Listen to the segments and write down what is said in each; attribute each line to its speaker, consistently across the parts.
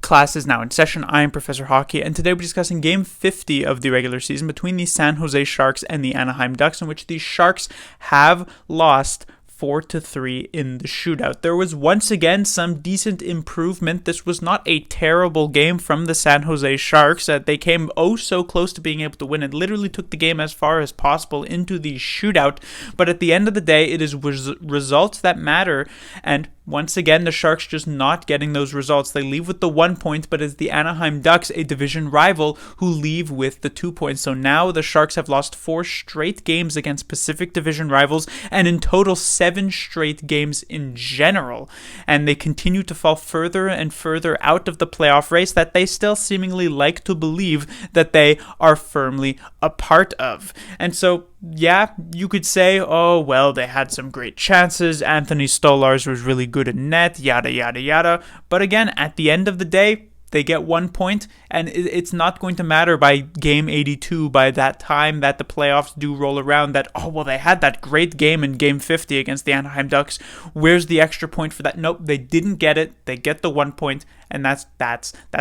Speaker 1: Class is now in session. I am Professor Hockey, and today we're discussing Game 50 of the regular season between the San Jose Sharks and the Anaheim Ducks, in which the Sharks have lost 4-3 in the shootout. There was once again some decent improvement. This was not a terrible game from the San Jose Sharks. They came oh so close to being able to win. It literally took the game as far as possible into the shootout, but at the end of the day, it is results that matter, and once again, the Sharks just not getting those results. They leave with the 1 point, but it's the Anaheim Ducks, a division rival, who leave with the 2 points. So now the Sharks have lost 4 straight games against Pacific Division rivals, and in total 7 straight games in general. And they continue to fall further and further out of the playoff race that they still seemingly like to believe that they are firmly a part of. And so, yeah, you could say, oh, well, they had some great chances. Anthony Stolarz was really good in net, yada, yada, yada. But again, at the end of the day, they get 1 point, and it's not going to matter by game 82, by that time that the playoffs do roll around, that, oh, well, they had that great game in game 50 against the Anaheim Ducks. Where's the extra point for that? Nope, they didn't get it. They get the 1 point, and that's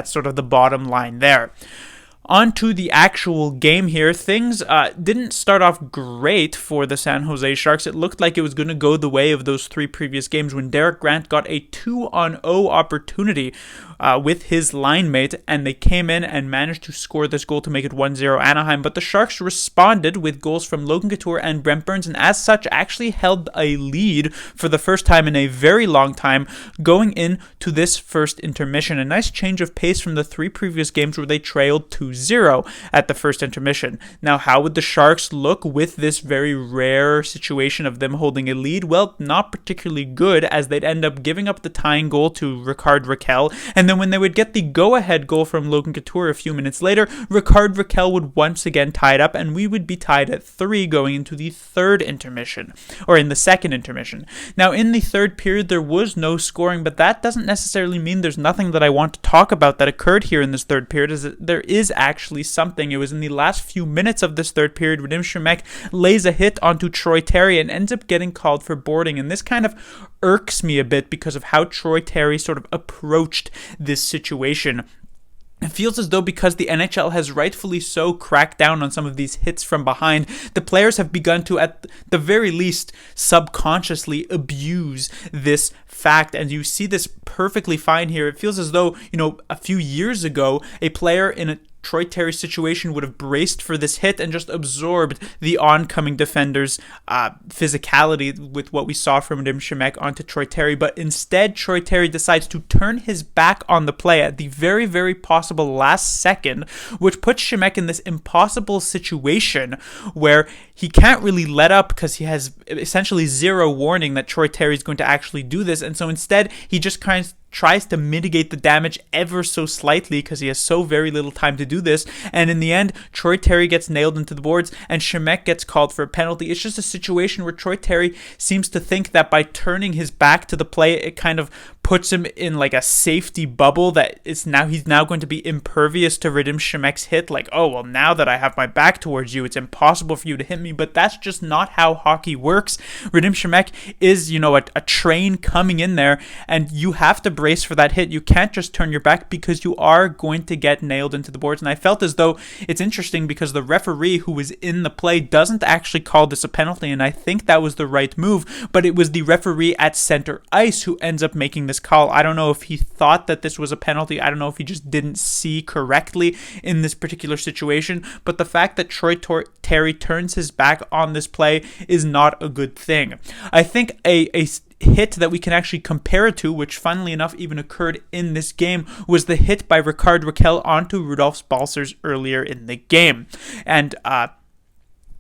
Speaker 1: sort of the bottom line there. On to the actual game here. Things didn't start off great for the San Jose Sharks. It looked like it was going to go the way of those 3 previous games when Derek Grant got a 2-on-0 opportunity with his line mate, and they came in and managed to score this goal to make it 1-0 Anaheim. But the Sharks responded with goals from Logan Couture and Brent Burns, and as such actually held a lead for the first time in a very long time going into this first intermission. A nice change of pace from the 3 previous games where they trailed 2-0 at the first intermission. Now, how would the Sharks look with this very rare situation of them holding a lead? Well, not particularly good, as they'd end up giving up the tying goal to Rickard Rakell, and then when they would get the go-ahead goal from Logan Couture a few minutes later, Rickard Rakell would once again tie it up, and we would be tied at 3 going into the third intermission, or in the second intermission. Now, in the third period, there was no scoring, but that doesn't necessarily mean there's nothing that I want to talk about that occurred here in this third period, as there is actually something. It was in the last few minutes of this third period, Radim Shemek lays a hit onto Troy Terry and ends up getting called for boarding, and this kind of irks me a bit because of how Troy Terry sort of approached this situation. It feels as though because the NHL has rightfully so cracked down on some of these hits from behind, the players have begun to, at the very least, subconsciously abuse this fact. And you see this perfectly fine here. It feels as though, a few years ago, a player in a Troy Terry situation would have braced for this hit and just absorbed the oncoming defender's physicality with what we saw from Radim Shemek onto Troy Terry. But instead, Troy Terry decides to turn his back on the play at the very, very possible last second, which puts Shemek in this impossible situation where he can't really let up because he has essentially zero warning that Troy Terry is going to actually do this. And so instead, he just kind of tries to mitigate the damage ever so slightly because he has so very little time to do this, and in the end, Troy Terry gets nailed into the boards and Shemek gets called for a penalty. It's just a situation where Troy Terry seems to think that by turning his back to the play, it kind of puts him in like a safety bubble that he's now going to be impervious to Radim Shemek's hit. Like, oh, well, now that I have my back towards you, it's impossible for you to hit me. But that's just not how hockey works. Radim Shemek is, a train coming in there, and you have to brace for that hit. You can't just turn your back because you are going to get nailed into the boards. And I felt as though it's interesting because the referee who was in the play doesn't actually call this a penalty, and I think that was the right move, but it was the referee at center ice who ends up making this call. I don't know if he thought that this was a penalty. I don't know if he just didn't see correctly in this particular situation, but the fact that Troy Terry turns his back on this play is not a good thing. I think a hit that we can actually compare it to, which funnily enough even occurred in this game, was the hit by Rickard Rakell onto Rudolf Balcers earlier in the game. And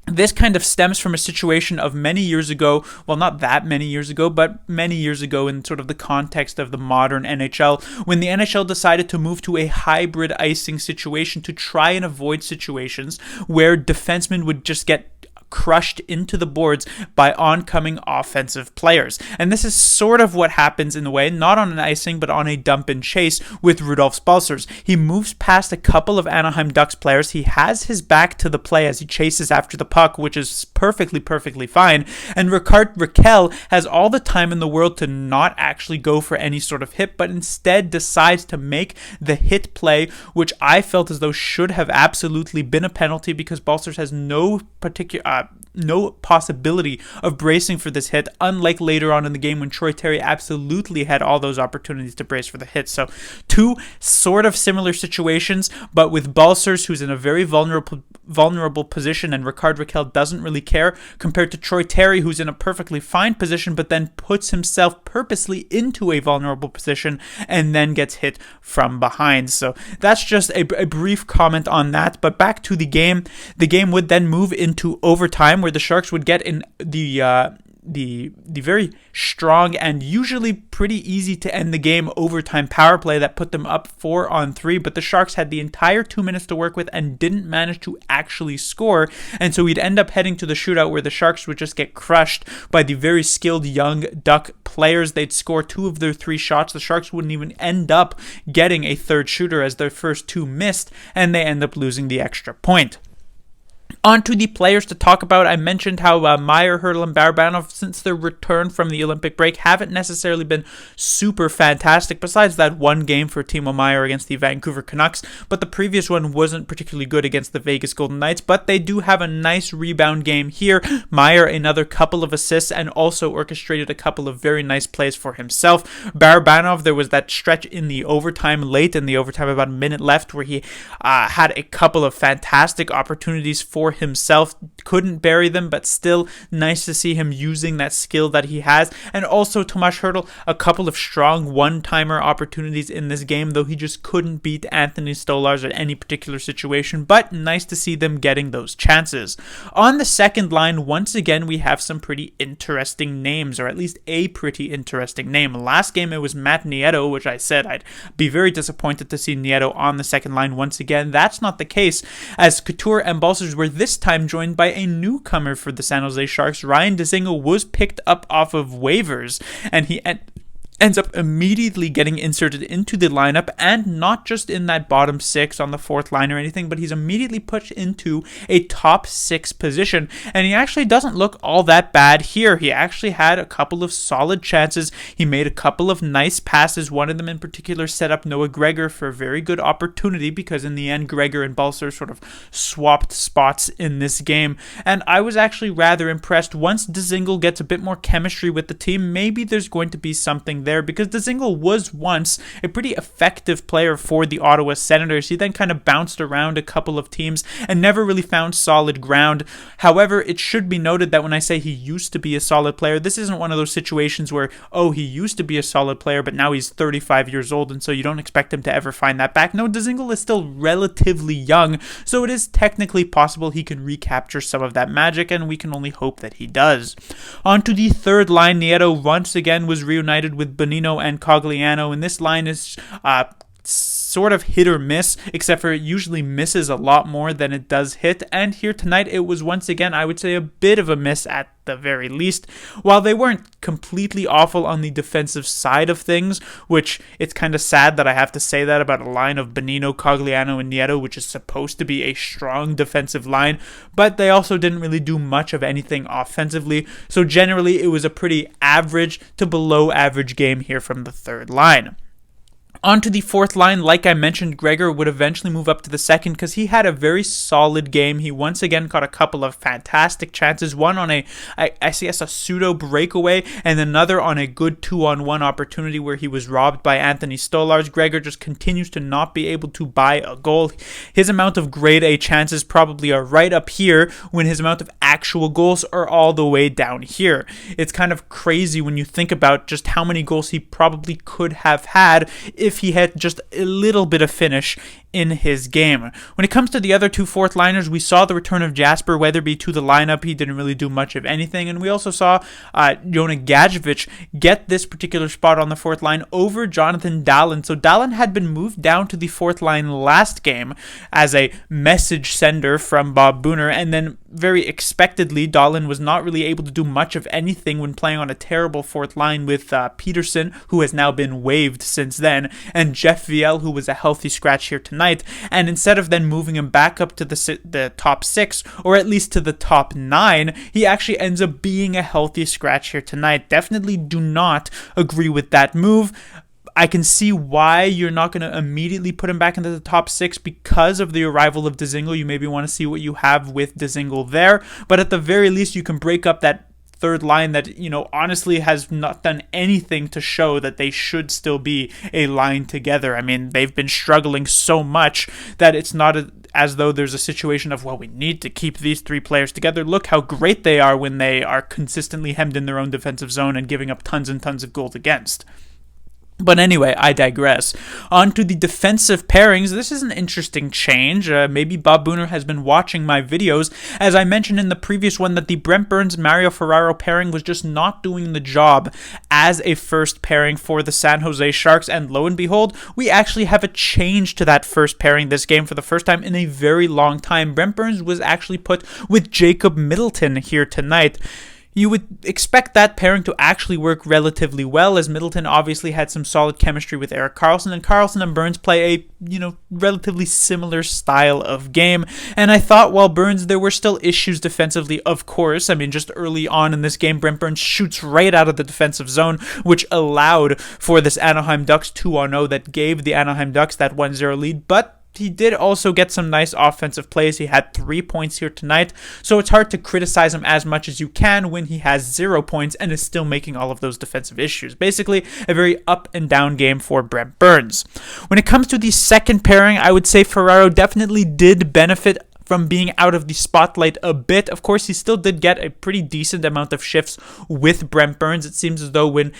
Speaker 1: this kind of stems from a situation of many years ago, well, not that many years ago, but many years ago in sort of the context of the modern NHL, when the NHL decided to move to a hybrid icing situation to try and avoid situations where defensemen would just get crushed into the boards by oncoming offensive players. And this is sort of what happens in a way, not on an icing, but on a dump and chase with Rudolf Balcers. He moves past a couple of Anaheim Ducks players. He has his back to the play as he chases after the puck, which is perfectly fine. And Rickard Rakell has all the time in the world to not actually go for any sort of hit, but instead decides to make the hit play, which I felt as though should have absolutely been a penalty, because Balcers has no possibility of bracing for this hit, unlike later on in the game when Troy Terry absolutely had all those opportunities to brace for the hit. So two sort of similar situations, but with Balcers, who's in a very vulnerable position, and Rickard Rakell doesn't really care, compared to Troy Terry, who's in a perfectly fine position but then puts himself purposely into a vulnerable position and then gets hit from behind. So that's just a brief comment on that. But back to the game. The game would then move into overtime, where the Sharks would get in the very strong and usually pretty easy to end the game overtime power play that put them up 4-on-3, but the Sharks had the entire 2 minutes to work with and didn't manage to actually score, and so we'd end up heading to the shootout, where the Sharks would just get crushed by the very skilled young Duck players. They'd score 2 of their 3 shots. The Sharks wouldn't even end up getting a third shooter, as their first 2 missed, and they end up losing the extra point. On to the players to talk about. I mentioned how Meier, Hertl, and Barabanov, since their return from the Olympic break, haven't necessarily been super fantastic, besides that one game for Timo Meier against the Vancouver Canucks, but the previous one wasn't particularly good against the Vegas Golden Knights, but they do have a nice rebound game here. Meier, another couple of assists, and also orchestrated a couple of very nice plays for himself. Barabanov, there was that stretch in the overtime, late in the overtime, about a minute left, where he had a couple of fantastic opportunities for himself, couldn't bury them, but still nice to see him using that skill that he has. And also Tomas Hertl, a couple of strong one-timer opportunities in this game, though he just couldn't beat Anthony Stolarz at any particular situation, but nice to see them getting those chances. On the second line, once again, we have some pretty interesting names, or at least a pretty interesting name. Last game it was Matt Nieto, which I said I'd be very disappointed to see Nieto on the second line once again. That's not the case, as Couture and Balcers were this time joined by a newcomer for the San Jose Sharks. Ryan Dzingel was picked up off of waivers, and he ends up immediately getting inserted into the lineup, and not just in that bottom 6 on the 4th line or anything, but he's immediately put into a top 6 position, and he actually doesn't look all that bad here. He actually had a couple of solid chances. He made a couple of nice passes. One of them in particular set up Noah Gregor for a very good opportunity, because in the end Gregor and Balcers sort of swapped spots in this game, and I was actually rather impressed. Once Dzingel gets a bit more chemistry with the team, maybe there's going to be something there, because Dzingel was once a pretty effective player for the Ottawa Senators. He then kind of bounced around a couple of teams and never really found solid ground. However, it should be noted that when I say he used to be a solid player, this isn't one of those situations where, oh, he used to be a solid player, but now he's 35 years old, and so you don't expect him to ever find that back. No, Dzingel is still relatively young, so it is technically possible he can recapture some of that magic, and we can only hope that he does. On to the third line, Nieto once again was reunited with Bonino and Cogliano, and this line is sort of hit or miss, except for it usually misses a lot more than it does hit, and here tonight it was once again, I would say, a bit of a miss at the very least. While they weren't completely awful on the defensive side of things, which it's kind of sad that I have to say that about a line of Bonino, Cogliano, and Nieto, which is supposed to be a strong defensive line, but they also didn't really do much of anything offensively, so generally it was a pretty average to below average game here from the third line. On to the fourth line, like I mentioned, Gregor would eventually move up to the second because he had a very solid game. He once again caught a couple of fantastic chances, one on a pseudo breakaway and another on a good 2-on-1 opportunity where he was robbed by Anthony Stolarz. Gregor just continues to not be able to buy a goal. His amount of grade A chances probably are right up here when his amount of actual goals are all the way down here. It's kind of crazy when you think about just how many goals he probably could have had if if he had just a little bit of finish in his game. When it comes to the other two fourth liners, we saw the return of Jasper Weatherby to the lineup. He didn't really do much of anything, and we also saw Jonah Gadjevich get this particular spot on the fourth line over Jonathan Dahlen. So Dahlen had been moved down to the fourth line last game as a message sender from Bob Booner, and then very expectedly, Dahlen was not really able to do much of anything when playing on a terrible fourth line with Peterson, who has now been waived since then, and Jeff Viel, who was a healthy scratch here tonight. And instead of then moving him back up to the top 6, or at least to the top 9, he actually ends up being a healthy scratch here tonight. Definitely do not agree with that move. I can see why you're not going to immediately put him back into the top 6 because of the arrival of Dzingel. You maybe want to see what you have with Dzingel there, but at the very least, you can break up that third line that, honestly has not done anything to show that they should still be a line together. I mean, they've been struggling so much that it's not as though there's a situation of, well, we need to keep these 3 players together. Look how great they are when they are consistently hemmed in their own defensive zone and giving up tons and tons of goals against. But anyway, I digress. On to the defensive pairings. This is an interesting change. Maybe Bob Booner has been watching my videos. As I mentioned in the previous one, that the Brent Burns-Mario Ferraro pairing was just not doing the job as a first pairing for the San Jose Sharks. And lo and behold, we actually have a change to that first pairing this game for the first time in a very long time. Brent Burns was actually put with Jacob Middleton here tonight. You would expect that pairing to actually work relatively well, as Middleton obviously had some solid chemistry with Erik Karlsson, and Karlsson and Burns play a, relatively similar style of game. And I thought while Burns, there were still issues defensively, of course. I mean, just early on in this game, Brent Burns shoots right out of the defensive zone, which allowed for this Anaheim Ducks 2-0 that gave the Anaheim Ducks that 1-0 lead, but he did also get some nice offensive plays. He had 3 points here tonight, so it's hard to criticize him as much as you can when he has 0 points and is still making all of those defensive issues. Basically, a very up and down game for Brent Burns. When it comes to the second pairing, I would say Ferraro definitely did benefit from being out of the spotlight a bit. Of course, he still did get a pretty decent amount of shifts with Brent Burns. It seems as though when,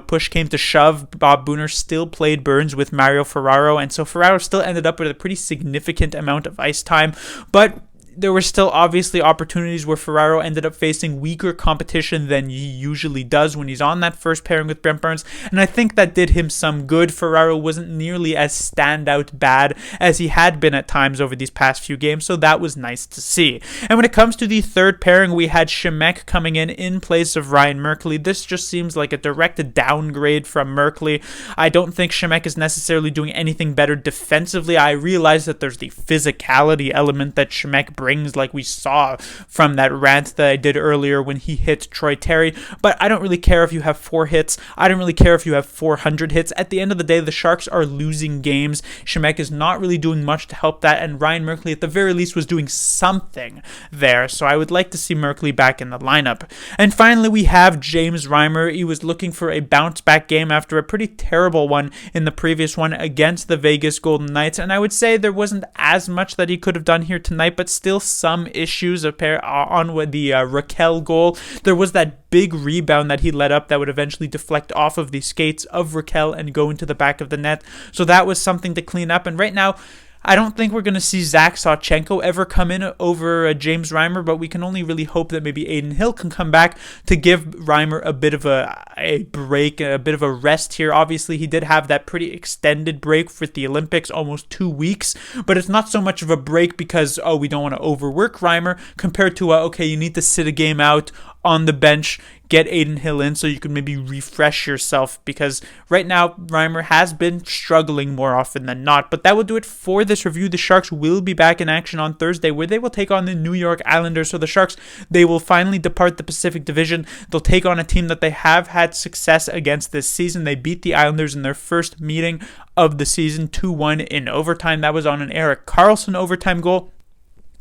Speaker 1: push came to shove, Bob Booner still played Burns with Mario Ferraro, and so Ferraro still ended up with a pretty significant amount of ice time, but there were still obviously opportunities where Ferraro ended up facing weaker competition than he usually does when he's on that first pairing with Brent Burns, and I think that did him some good. Ferraro wasn't nearly as standout bad as he had been at times over these past few games, so that was nice to see. And when it comes to the third pairing, we had Shemek coming in place of Ryan Merkley. This just seems like a direct downgrade from Merkley. I don't think Shemek is necessarily doing anything better defensively. I realize that there's the physicality element that Shemek brings, like we saw from that rant that I did earlier when he hit Troy Terry, but I don't really care if you have 4 hits. I don't really care if you have 400 hits. At the end of the day, the Sharks are losing games. Shemek is not really doing much to help that, and Ryan Merkley at the very least was doing something there, so I would like to see Merkley back in the lineup. And finally, we have James Reimer. He was looking for a bounce back game after a pretty terrible one in the previous one against the Vegas Golden Knights, and I would say there wasn't as much that he could have done here tonight, but still some issues on with the Raquel goal. There was that big rebound that he let up that would eventually deflect off of the skates of Raquel and go into the back of the net, so that was something to clean up. And right now, I don't think we're going to see Zach Sawchenko ever come in over James Reimer, but we can only really hope that maybe Aiden Hill can come back to give Reimer a bit of a break, a bit of a rest here. Obviously, he did have that pretty extended break with the Olympics, almost 2 weeks, but it's not so much of a break because, we don't want to overwork Reimer compared to, okay, you need to sit a game out on the bench, get Aiden Hill in so you can maybe refresh yourself, because right now Reimer has been struggling more often than not. But that will do it for this review. The Sharks will be back in action on Thursday, where they will take on the New York Islanders. So the Sharks, they will finally depart the Pacific Division. They'll take on a team that they have had success against this season. They beat the Islanders in their first meeting of the season 2-1 in overtime. That was on an Erik Karlsson overtime goal.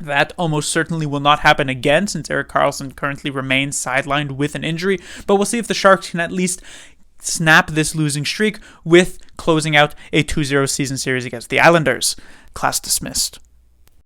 Speaker 1: That almost certainly will not happen again, since Erik Karlsson currently remains sidelined with an injury. But we'll see if the Sharks can at least snap this losing streak with closing out a 2-0 season series against the Islanders. Class dismissed.